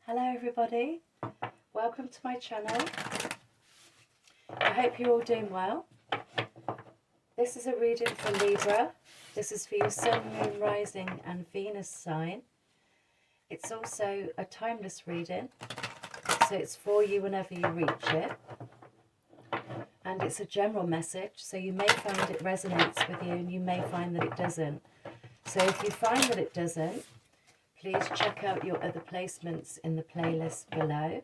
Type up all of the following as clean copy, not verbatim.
Hello everybody, welcome to my channel. I hope you're all doing well. This is a reading for Libra. This is for your Sun, Moon, Rising and Venus sign. It's also a timeless reading, so it's for you whenever you reach it. And it's a general message, so you may find it resonates with you and you may find that it doesn't. So if you find that it doesn't, please check out your other placements in the playlist below.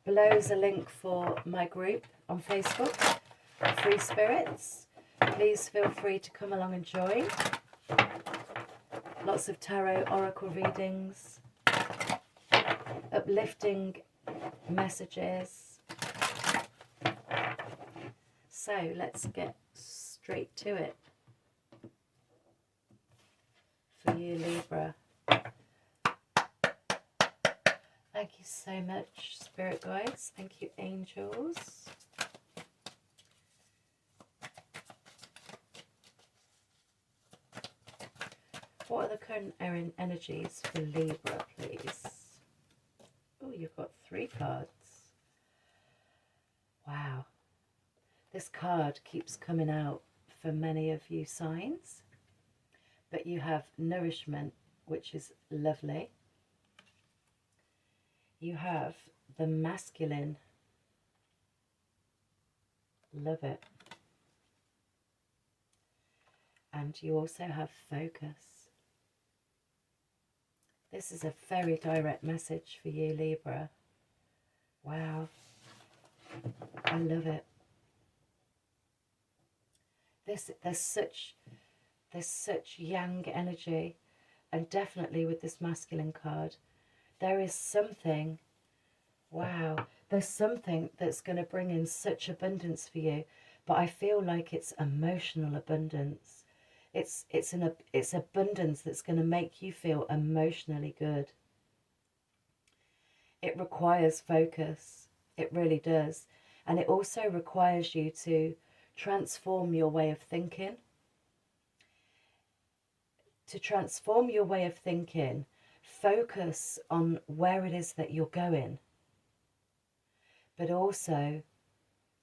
Below is a link for my group on Facebook, Free Spirits. Please feel free to come along and join. Lots of tarot oracle readings, uplifting messages. So let's get straight to it. For you, Libra. Thank you so much, Spirit Guides. Thank you, Angels. What are the current Errant energies for Libra, please? Oh, you've got 3 cards. Wow. This card keeps coming out for many of you signs. But you have nourishment, which is lovely. You have the masculine. Love it. And you also have focus. This is a very direct message for you, Libra. Wow. I love it. There's such yang energy, and definitely with this masculine card there is something, wow, there's something that's going to bring in such abundance for you, but I feel like it's emotional abundance. It's abundance that's going to make you feel emotionally good. It requires focus, it really does, and it also requires you to transform your way of thinking. To transform your way of thinking, focus on where it is that you're going, but also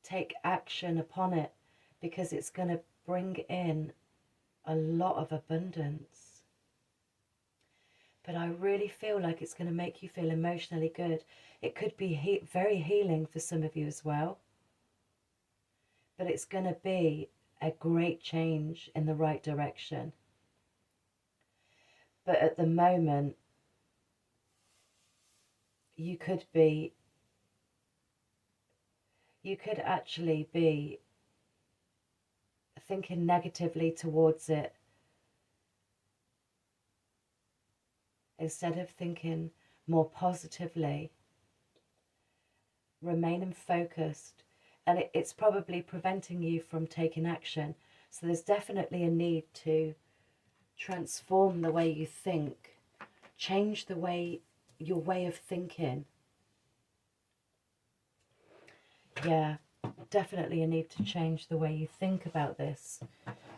take action upon it, because it's going to bring in a lot of abundance. But I really feel like it's going to make you feel emotionally good. It could be very healing for some of you as well, but it's going to be a great change in the right direction. But at the moment, you could actually be thinking negatively towards it instead of thinking more positively. Remaining focused, and it's probably preventing you from taking action. So there's definitely a need to transform the way you think, change your way of thinking. Yeah, definitely a need to change the way you think about this.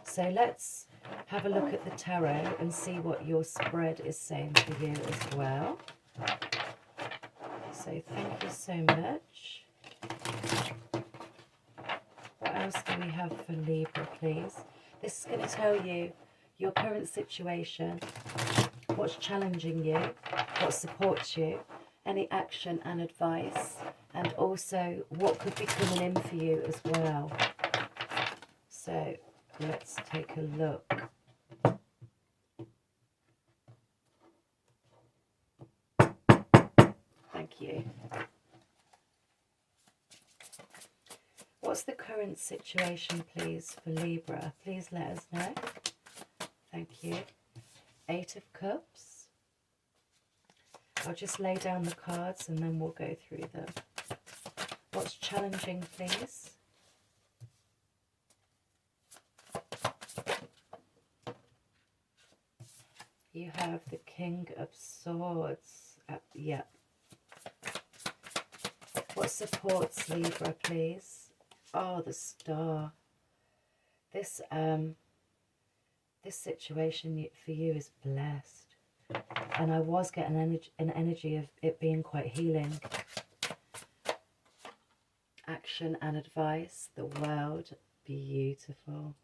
So let's have a look at the tarot and see what your spread is saying for you as well. So thank you so much. What else do we have for Libra, please? This is going to tell you your current situation, what's challenging you, what supports you, any action and advice, and also what could be coming in for you as well. So let's take a look. Thank you. What's the current situation, please, for Libra? Please let us know. Thank you. 8 of Cups. I'll just lay down the cards and then we'll go through them. What's challenging, please? You have the King of Swords. Yep. What supports Libra, please? Oh, the Star. This situation for you is blessed. And I was getting an energy of it being quite healing. Action and advice, the world, beautiful.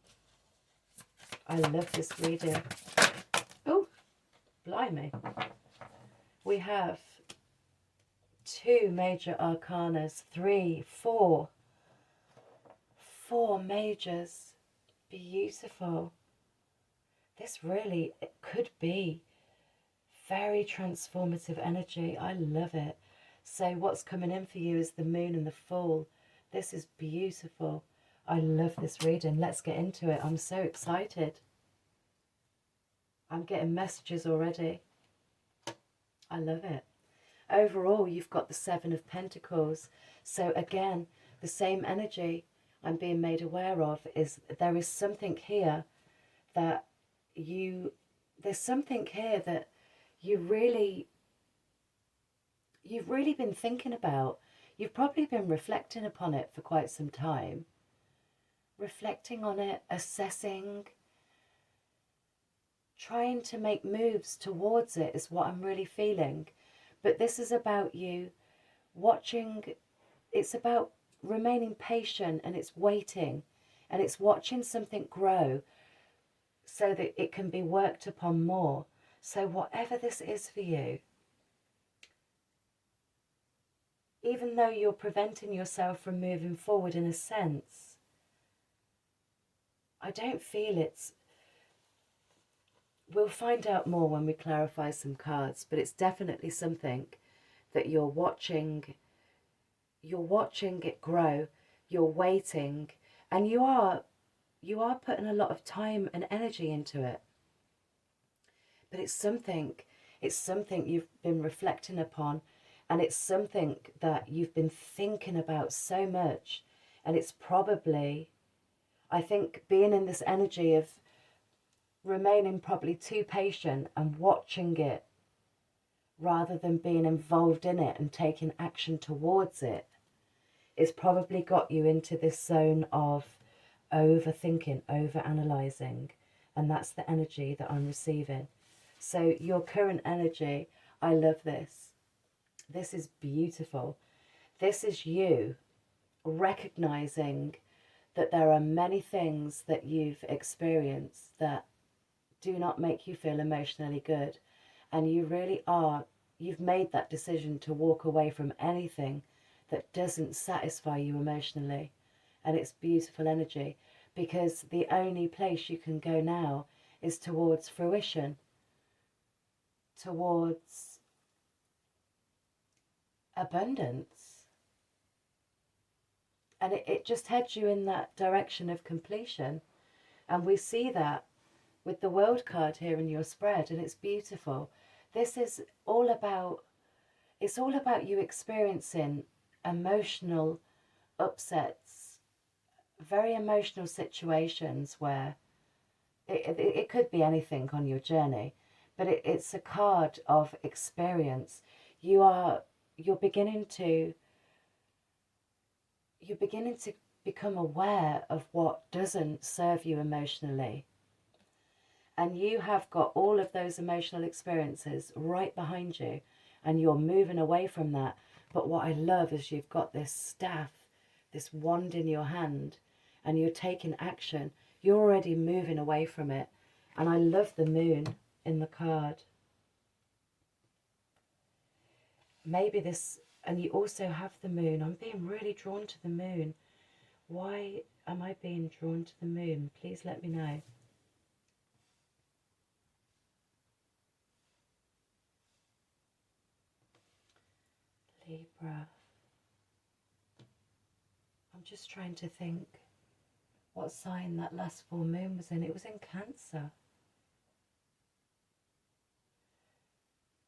I love this reading. Oh, blimey. We have 2 major arcanas, 3, 4. 4 majors. Beautiful. This really, it could be very transformative energy. I love it. So what's coming in for you is the moon and the full. This is beautiful. I love this reading. Let's get into it. I'm so excited. I'm getting messages already. I love it. Overall, you've got the 7 of Pentacles. So again, the same energy I'm being made aware of is there is something here that there's something here that you've really been thinking about. You've probably been reflecting upon it for quite some time. Reflecting on it, assessing, trying to make moves towards it is what I'm really feeling. But this is about you watching, it's about remaining patient, and it's waiting, and it's watching something grow so that it can be worked upon more. So whatever this is for you, even though you're preventing yourself from moving forward in a sense, I don't feel it's... We'll find out more when we clarify some cards, but it's definitely something that you're watching it grow, you're waiting, and you are putting a lot of time and energy into it. But it's something you've been reflecting upon, and it's something that you've been thinking about so much. And it's probably, I think, being in this energy of remaining probably too patient and watching it rather than being involved in it and taking action towards it, it's probably got you into this zone of overthinking, overanalyzing, and that's the energy that I'm receiving. So your current energy, I love this. This is beautiful. This is you recognizing that there are many things that you've experienced that do not make you feel emotionally good, and you really are, you've made that decision to walk away from anything that doesn't satisfy you emotionally. And it's beautiful energy, because the only place you can go now is towards fruition, towards abundance. And it just heads you in that direction of completion. And we see that with the World card here in your spread, and it's beautiful. This is all about, it's all about you experiencing emotional upsets, very emotional situations where it could be anything on your journey, but it's a card of experience. You're beginning to become aware of what doesn't serve you emotionally. And you have got all of those emotional experiences right behind you, and you're moving away from that. But what I love is you've got this staff, this wand in your hand, and you're taking action. You're already moving away from it. And I love the moon in the card. Maybe this, and you also have the moon. I'm being really drawn to the moon. Why am I being drawn to the moon? Please let me know. Libra. I'm just trying to think what sign that last full moon was in. It was in Cancer.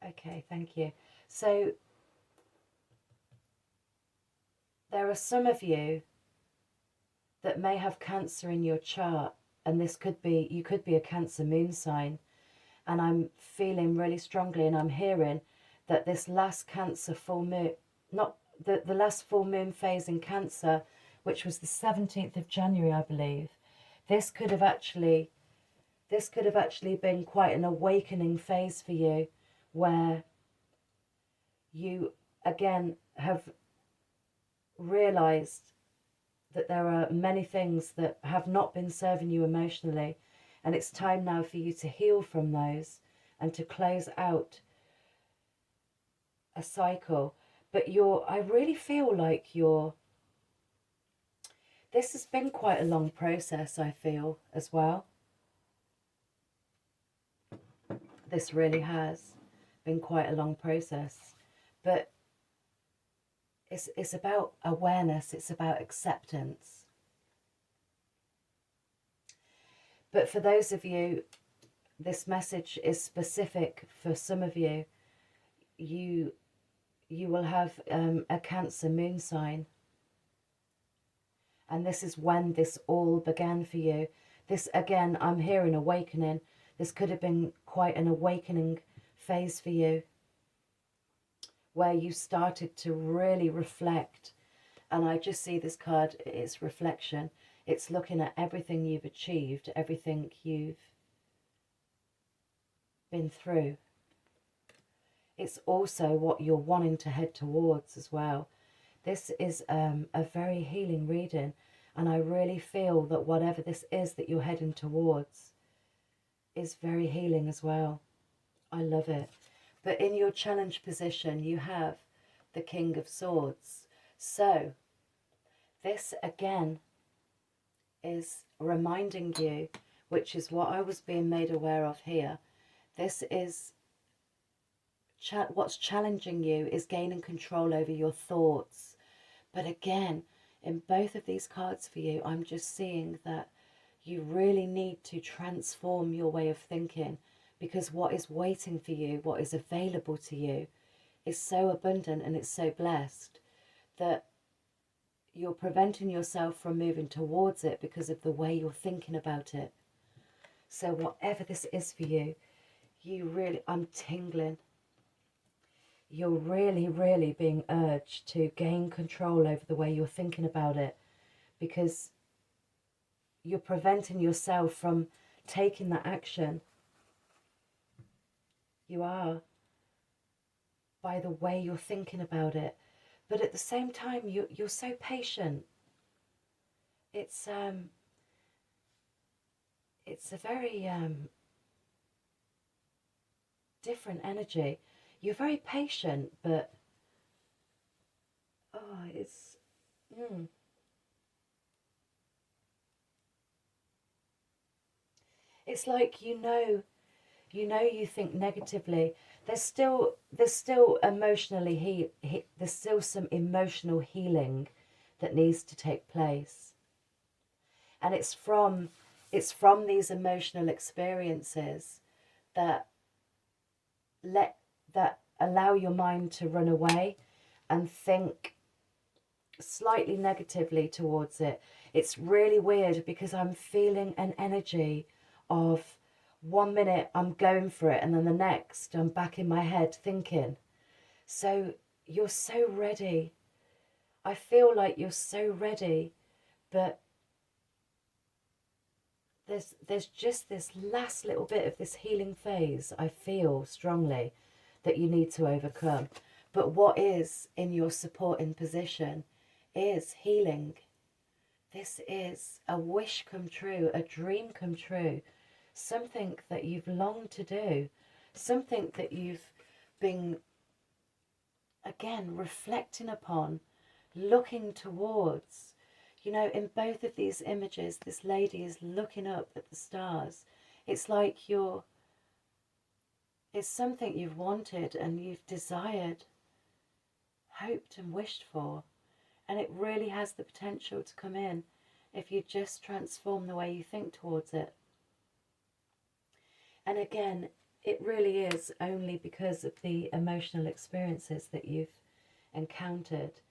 Okay, thank you. So there are some of you that may have Cancer in your chart, and this could be, you could be a Cancer moon sign. And I'm feeling really strongly, and I'm hearing that this last Cancer full moon, not the last full moon phase in Cancer, which was the 17th of January, I believe, this could have this could have actually been quite an awakening phase for you, where you again have realized that there are many things that have not been serving you emotionally, and it's time now for you to heal from those and to close out a cycle. But I really feel like this has been quite a long process, I feel, as well. This really has been quite a long process, but it's about awareness, it's about acceptance. But for those of you, this message is specific for some of you. You will have a Cancer moon sign, and this is when this all began for you. This, again, I'm hearing awakening. This could have been quite an awakening phase for you, where you started to really reflect. And I just see this card, it's reflection. It's looking at everything you've achieved, everything you've been through. It's also what you're wanting to head towards as well. This is a very healing reading, and I really feel that whatever this is that you're heading towards is very healing as well. I love it. But in your challenge position, you have the King of Swords. So this again is reminding you, which is what I was being made aware of here. This is what's challenging you is gaining control over your thoughts. But again, in both of these cards for you, I'm just seeing that you really need to transform your way of thinking, because what is waiting for you, what is available to you, is so abundant and it's so blessed that you're preventing yourself from moving towards it because of the way you're thinking about it. So whatever this is for you, I'm tingling. You're really, really being urged to gain control over the way you're thinking about it, because you're preventing yourself from taking that action. You are, by the way you're thinking about it. But at the same time, you're so patient. It's a very different energy. You're very patient, but it's it's like you think negatively. There's still emotionally there's still some emotional healing that needs to take place, and it's from these emotional experiences that allow your mind to run away and think slightly negatively towards it. It's really weird, because I'm feeling an energy of 1 minute I'm going for it, and then the next I'm back in my head thinking. So you're so ready. I feel like you're so ready, but there's just this last little bit of this healing phase, I feel strongly, that you need to overcome. But what is in your supporting position is healing. This is a wish come true, a dream come true, something that you've longed to do, something that you've been, again, reflecting upon, looking towards. You know, in both of these images, this lady is looking up at the stars. It's like it's something you've wanted and you've desired, hoped and wished for. And it really has the potential to come in if you just transform the way you think towards it. And again, it really is only because of the emotional experiences that you've encountered.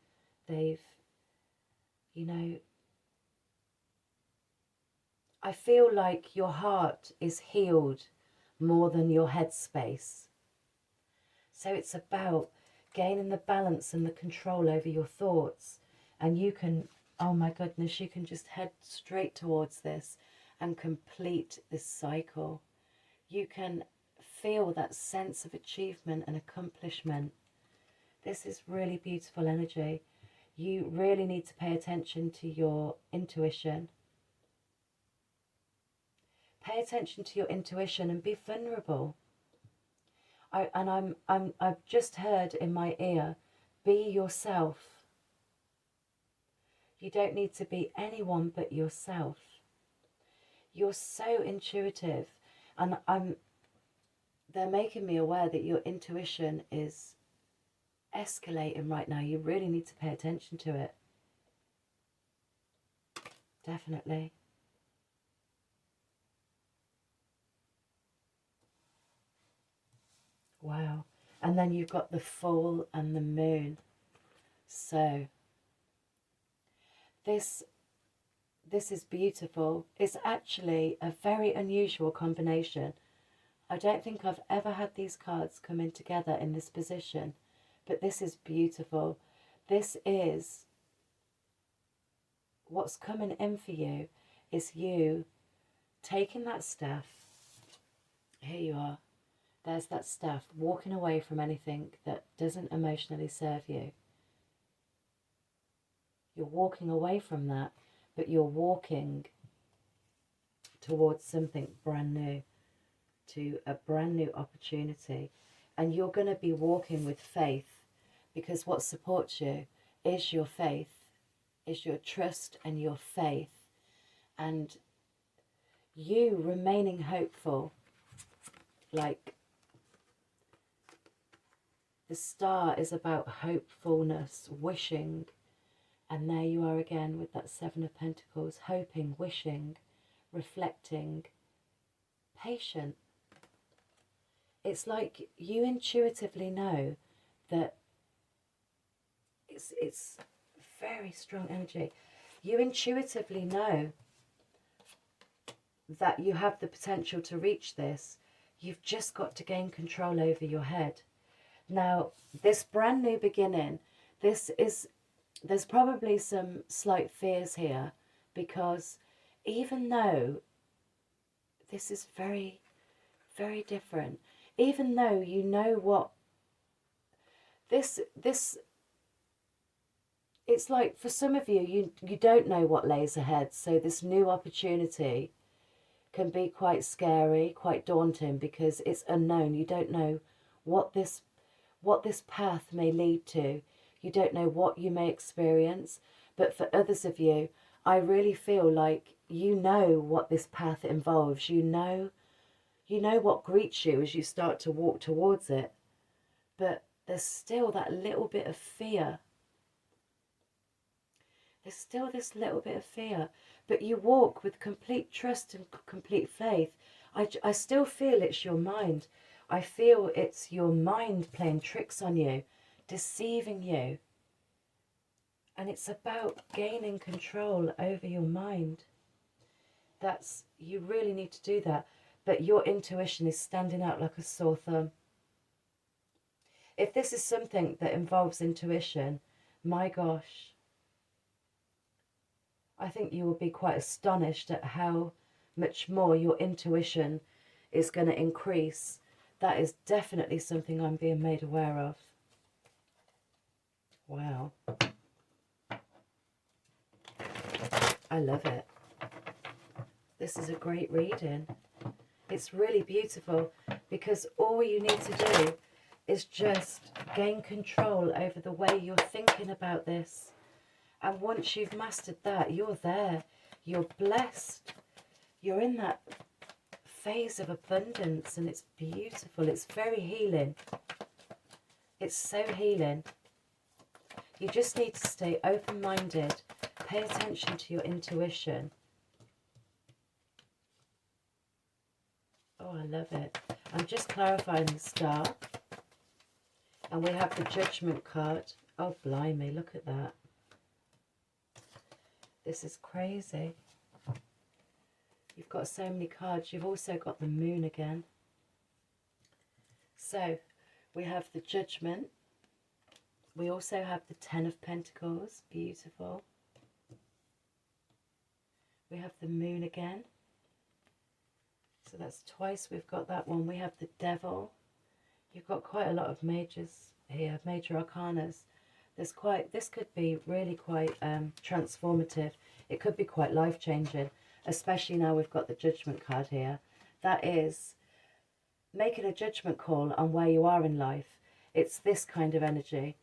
They've, I feel like your heart is healed more than your headspace. So it's about gaining the balance and the control over your thoughts. And you can, oh my goodness, you can just head straight towards this and complete this cycle. You can feel that sense of achievement and accomplishment. This is really beautiful energy. You really need to pay attention to your intuition. Pay attention to your intuition and be vulnerable. I've just heard in my ear, be yourself. You don't need to be anyone but yourself. You're so intuitive, and they're making me aware that your intuition is escalating right now. You really need to pay attention to it. Definitely. Wow. And then you've got the full and the moon. So this is beautiful. It's actually a very unusual combination. I don't think I've ever had these cards come in together in this position, but this is beautiful. This is what's coming in for you, is you taking that staff. Here you are. There's that staff, walking away from anything that doesn't emotionally serve you. You're walking away from that, but you're walking towards something brand new, to a brand new opportunity. And you're going to be walking with faith, because what supports you is your faith, is your trust and your faith. And you remaining hopeful, like the star is about hopefulness, wishing. And there you are again with that Seven of Pentacles, hoping, wishing, reflecting, patient. It's like you intuitively know that it's very strong energy. You intuitively know that you have the potential to reach this. You've just got to gain control over your head. Now, this brand new beginning, there's probably some slight fears here, because even though this is very, very different, even though you know what this it's like, for some of you, you don't know what lays ahead. So this new opportunity can be quite scary, quite daunting, because it's unknown. You don't know what this path may lead to. You don't know what you may experience. But for others of you, I really feel like you know what this path involves. You know what greets you as you start to walk towards it. But there's still that little bit of fear. There's still this little bit of fear. But you walk with complete trust and complete faith. I still feel it's your mind. I feel it's your mind playing tricks on you, deceiving you. And it's about gaining control over your mind. You really need to do that. But your intuition is standing out like a sore thumb. If this is something that involves intuition, my gosh, I think you will be quite astonished at how much more your intuition is going to increase. That is definitely something I'm being made aware of. Wow. I love it. This is a great reading. It's really beautiful, because all you need to do is just gain control over the way you're thinking about this. And once you've mastered that, you're there. You're blessed. You're in that phase of abundance, and it's beautiful. It's very healing. It's so healing. You just need to stay open-minded. Pay attention to your intuition. Oh, I love it. I'm just clarifying the star. And we have the Judgment card. Oh, blimey, look at that. This is crazy. You've got so many cards. You've also got the Moon again. So, we have the Judgment. We also have the Ten of Pentacles. Beautiful. We have the Moon again. So that's twice we've got that one. We have the Devil. You've got quite a lot of majors here, major arcanas. This could be really quite transformative. It could be quite life-changing, especially now we've got the Judgment card here. That is making a judgment call on where you are in life. It's this kind of energy.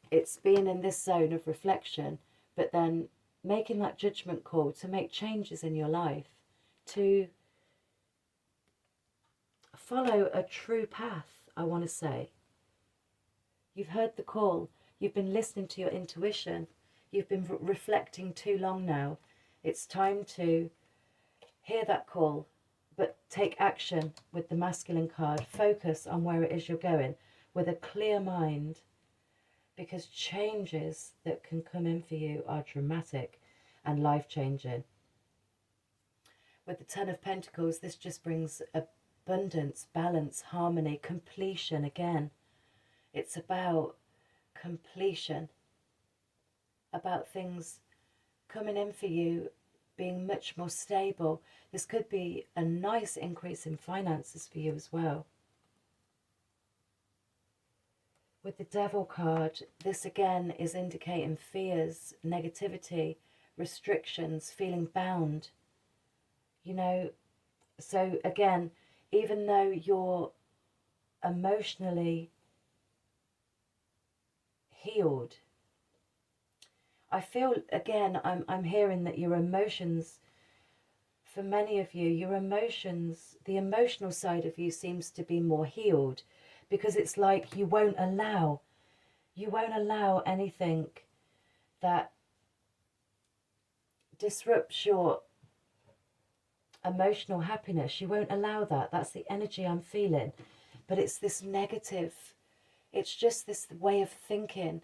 It's being in this zone of reflection, but then making that judgment call to make changes in your life, to follow a true path, I want to say. You've heard the call. You've been listening to your intuition. You've been reflecting too long now. It's time to hear that call, but take action with the masculine card. Focus on where it is you're going with a clear mind, because changes that can come in for you are dramatic and life-changing. With the Ten of Pentacles, this just brings abundance, balance, harmony, completion again. It's about completion, about things coming in for you, being much more stable. This could be a nice increase in finances for you as well. With the Devil card, this again is indicating fears, negativity, restrictions, feeling bound. You know, so again, even though you're emotionally healed, I feel again, I'm hearing that your emotions, for many of you, your emotions, the emotional side of you seems to be more healed, because it's like you won't allow anything that disrupts your emotional happiness. You won't allow that. That's the energy I'm feeling. But it's this negative, it's just this way of thinking.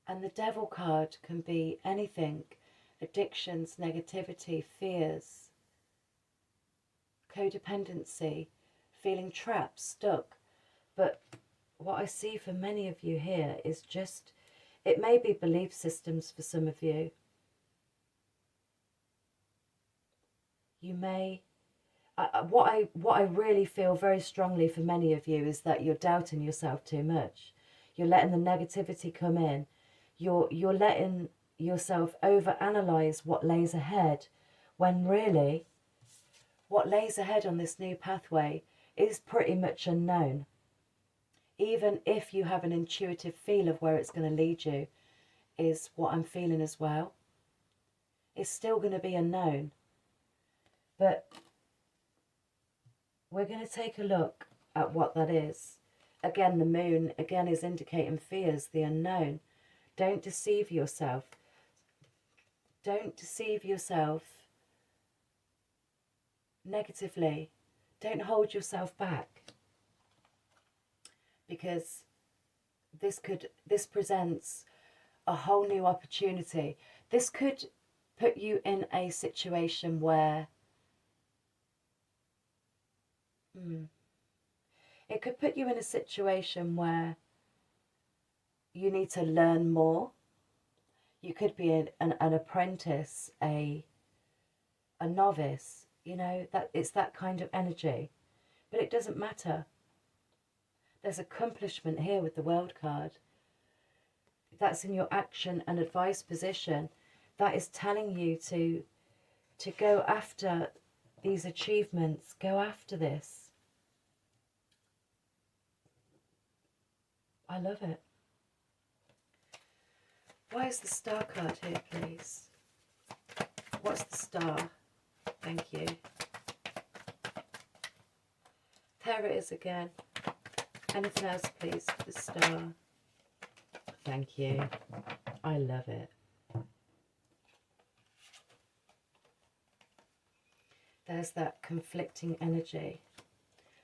And the Devil card can be anything: addictions, negativity, fears, codependency, feeling trapped, stuck. But what I see for many of you here is just, it may be belief systems for some of you. You may, what I really feel very strongly for many of you is that you're doubting yourself too much. You're letting the negativity come in. You're letting yourself overanalyze what lays ahead, when really what lays ahead on this new pathway is pretty much unknown. Even if you have an intuitive feel of where it's going to lead you, is what I'm feeling as well. It's still going to be unknown. But we're going to take a look at what that is. Again, the moon, again, is indicating fears, the unknown. Don't deceive yourself. Don't deceive yourself negatively. Don't hold yourself back. Because this presents a whole new opportunity. This could put you in a situation where it could put you in a situation where you need to learn more. You could be an apprentice, a novice, you know, that it's that kind of energy. But it doesn't matter. There's accomplishment here with the World card. That's in your action and advice position. That is telling you to go after these achievements. Go after this. I love it. Why is the Star card here, please? What's the Star? Thank you. There it is again. Anything else, please, for the Star? Thank you. I love it. There's that conflicting energy.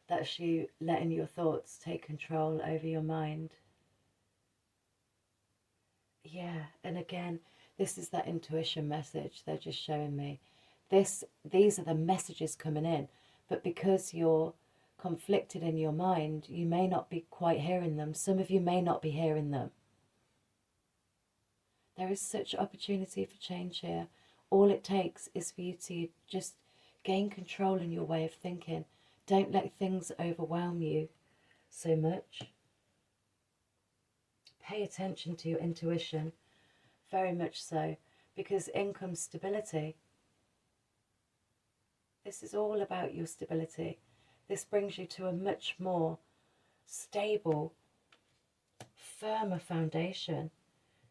That's you letting your thoughts take control over your mind. Yeah, and again, this is that intuition message they're just showing me. These are the messages coming in, but because you're conflicted in your mind, you may not be quite hearing them. Some of you may not be hearing them. There is such opportunity for change here. All it takes is for you to just Gain control in your way of thinking. Don't let things overwhelm you so much. Pay attention to your intuition, very much so, because income stability. This is all about your stability. This brings you to a much more stable, firmer foundation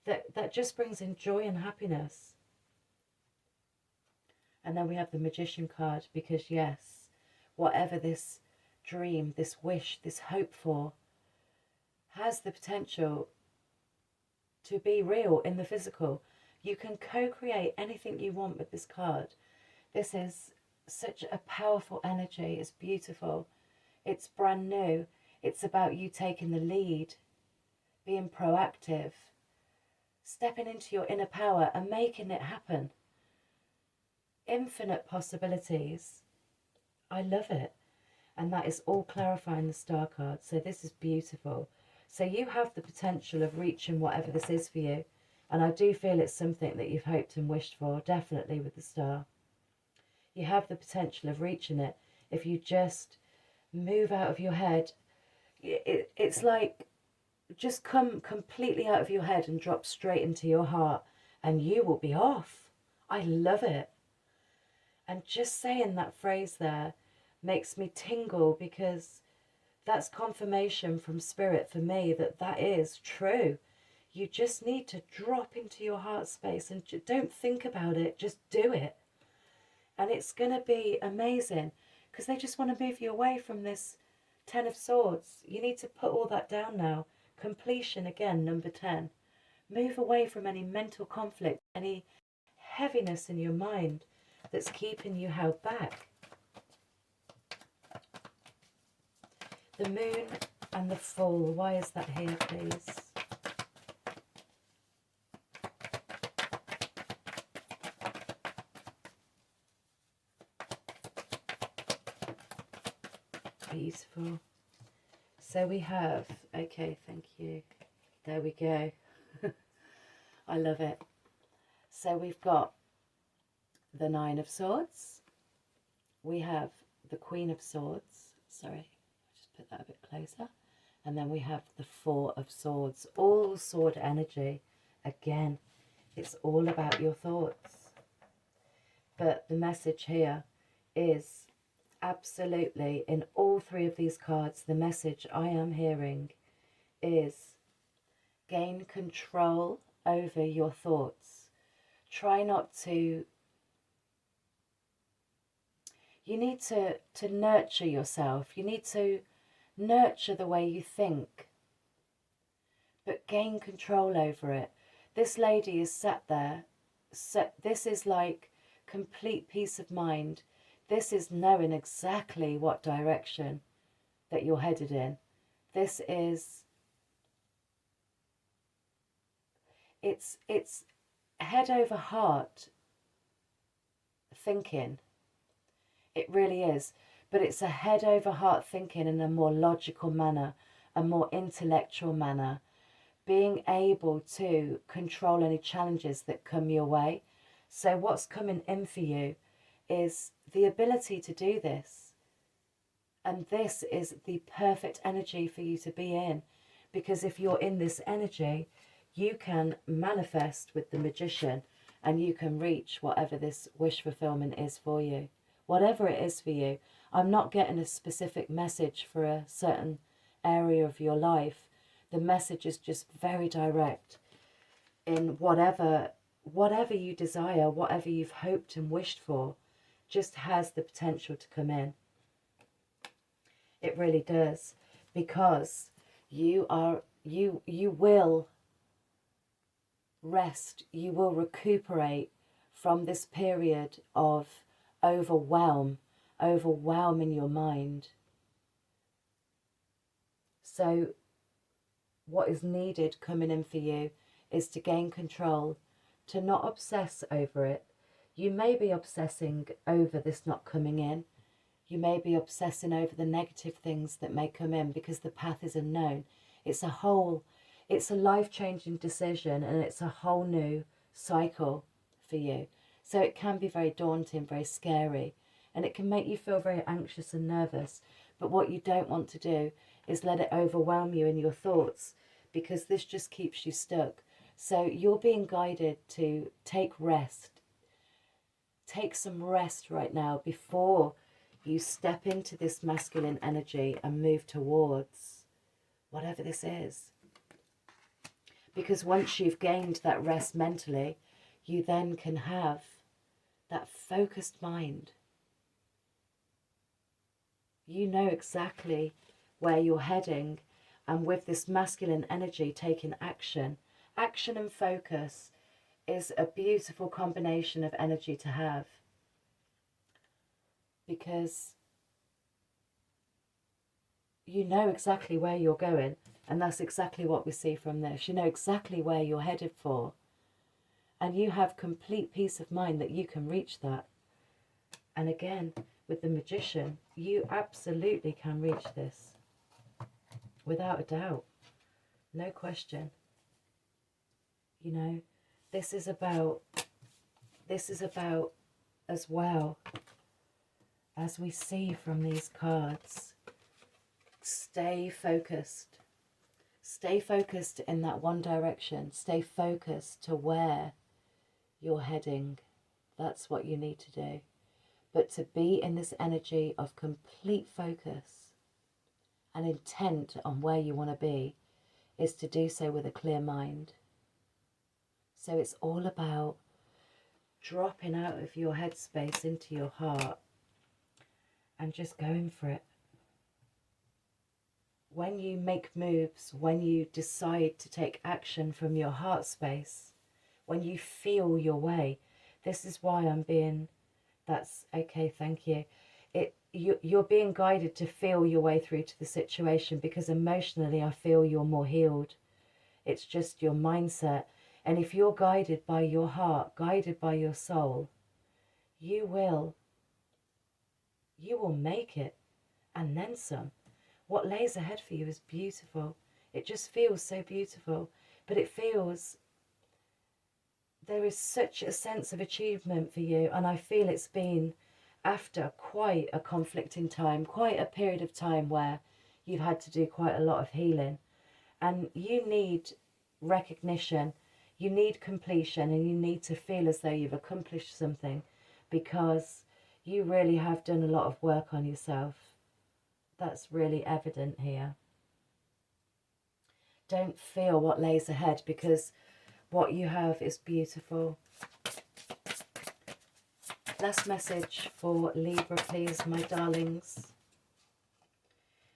that just brings in joy and happiness. And then we have the Magician card, because yes, whatever this dream, this wish, this hope for, has the potential to be real in the physical. You can co-create anything you want with this card. This is such a powerful energy. It's beautiful. It's brand new. It's about you taking the lead, being proactive, stepping into your inner power and making it happen. Infinite possibilities. I love it. And that is all clarifying the star card. So this is beautiful. So you have the potential of reaching whatever this is for you. And I do feel it's something that you've hoped and wished for, definitely with the star. You have the potential of reaching it if you just move out of your head. It's like just come completely out of your head and drop straight into your heart, and you will be off. I love it. And just saying that phrase there makes me tingle, because that's confirmation from Spirit for me that that is true. You just need to drop into your heart space and don't think about it, just do it. And it's going to be amazing, because they just want to move you away from this 10 of Swords. You need to put all that down now. Completion again, number 10. Move away from any mental conflict, any heaviness in your mind that's keeping you held back. The Moon and the Fool. Why is that here, please? Beautiful. So we have, okay, thank you. There we go. I love it. So we've got the Nine of Swords. We have the Queen of Swords. Sorry, I'll just put that a bit closer. And then we have the Four of Swords. All sword energy. Again, it's all about your thoughts. But the message here is absolutely, in all three of these cards, the message I am hearing is gain control over your thoughts. Try not to, you need to nurture yourself. You need to nurture the way you think, but gain control over it. This lady is sat there. This is like complete peace of mind. This is knowing exactly what direction that you're headed in. This is, it's head over heart thinking. It really is. But it's a head over heart thinking in a more logical manner, a more intellectual manner, being able to control any challenges that come your way. So what's coming in for you is the ability to do this. And this is the perfect energy for you to be in. Because if you're in this energy, you can manifest with the Magician and you can reach whatever this wish fulfillment is for you. Whatever it is for you. I'm not getting a specific message for a certain area of your life. The message is just very direct in whatever you desire, whatever you've hoped and wished for, just has the potential to come in. It really does, because you will rest, you will recuperate from this period of overwhelming your mind. So what is needed coming in for you is to gain control, to not obsess over it. You may be obsessing over this not coming in. You may be obsessing over the negative things that may come in because the path is unknown. It's a life-changing decision, and it's a whole new cycle for you. So it can be very daunting, very scary. And it can make you feel very anxious and nervous. But what you don't want to do is let it overwhelm you in your thoughts, because this just keeps you stuck. So you're being guided to take rest. Take some rest right now before you step into this masculine energy and move towards whatever this is. Because once you've gained that rest mentally, you then can have that focused mind. You know exactly where you're heading, and with this masculine energy taking action and focus is a beautiful combination of energy to have, because you know exactly where you're going, and that's exactly what we see from this. You know exactly where you're headed for, and you have complete peace of mind that you can reach that. And again, with the Magician, you absolutely can reach this, without a doubt, no question. You know, this is about as well, as we see from these cards, stay focused. Stay focused in that one direction. Stay focused to where you're heading. That's what you need to do. But to be in this energy of complete focus and intent on where you want to be is to do so with a clear mind. So it's all about dropping out of your headspace into your heart and just going for it. When you make moves, when you decide to take action from your heart space, when you feel your way, this is why I'm being, that's okay, thank you. You're being guided to feel your way through to the situation, because emotionally I feel you're more healed. It's just your mindset. And if you're guided by your heart, guided by your soul, you will make it, and then some. What lays ahead for you is beautiful. It just feels so beautiful. But it feels, there is such a sense of achievement for you. And I feel it's been after quite a conflicting time, quite a period of time where you've had to do quite a lot of healing. And you need recognition, you need completion, and you need to feel as though you've accomplished something, because you really have done a lot of work on yourself. That's really evident here. Don't feel what lays ahead, because what you have is beautiful. Last message for Libra, please, my darlings.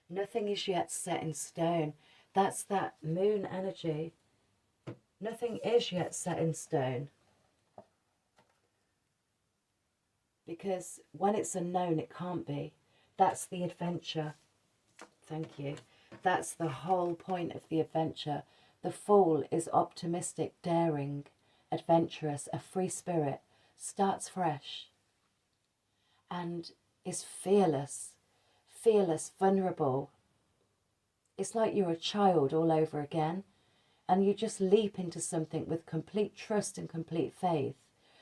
Nothing is yet set in stone. That's that moon energy. Nothing is yet set in stone. Because when it's unknown, it can't be. That's the adventure. Thank you. That's the whole point of the adventure. The Fool is optimistic, daring, adventurous, a free spirit, starts fresh, and is fearless, vulnerable. It's like you're a child all over again, and you just leap into something with complete trust and complete faith.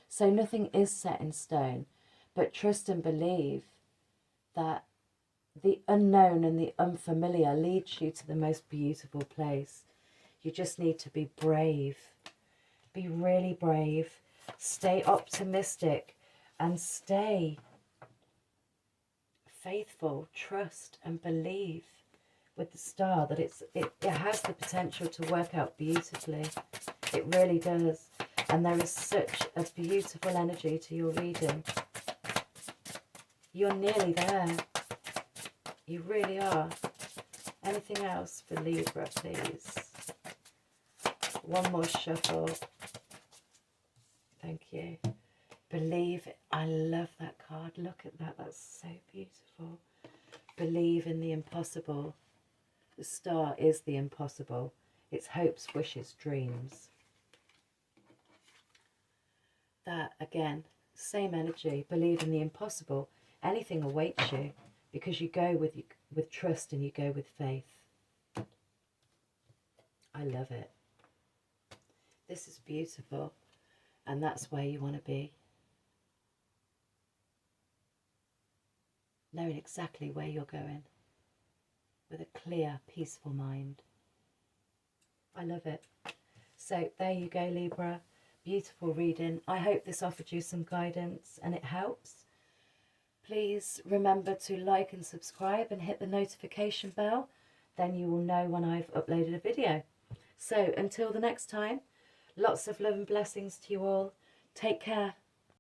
So nothing is set in stone, but trust and believe that the unknown and the unfamiliar leads you to the most beautiful place. You just need to be brave. Be really brave. Stay optimistic and stay faithful. Trust and believe with the star that it has the potential to work out beautifully. It really does. And there is such a beautiful energy to your reading. You're nearly there. You really are. Anything else for Libra, please? One more shuffle. Thank you. Believe. I love that card. Look at that. That's so beautiful. Believe in the impossible. The star is the impossible. It's hopes, wishes, dreams. That, again, same energy. Believe in the impossible. Anything awaits you, because you go with trust and you go with faith. I love it. This is beautiful, and that's where you want to be. knowing exactly where you're going with a clear, peaceful mind. I love it. So there you go, Libra. Beautiful reading. I hope this offered you some guidance and it helps. Please remember to like and subscribe and hit the notification bell. Then you will know when I've uploaded a video. So until the next time, lots of love and blessings to you all. Take care.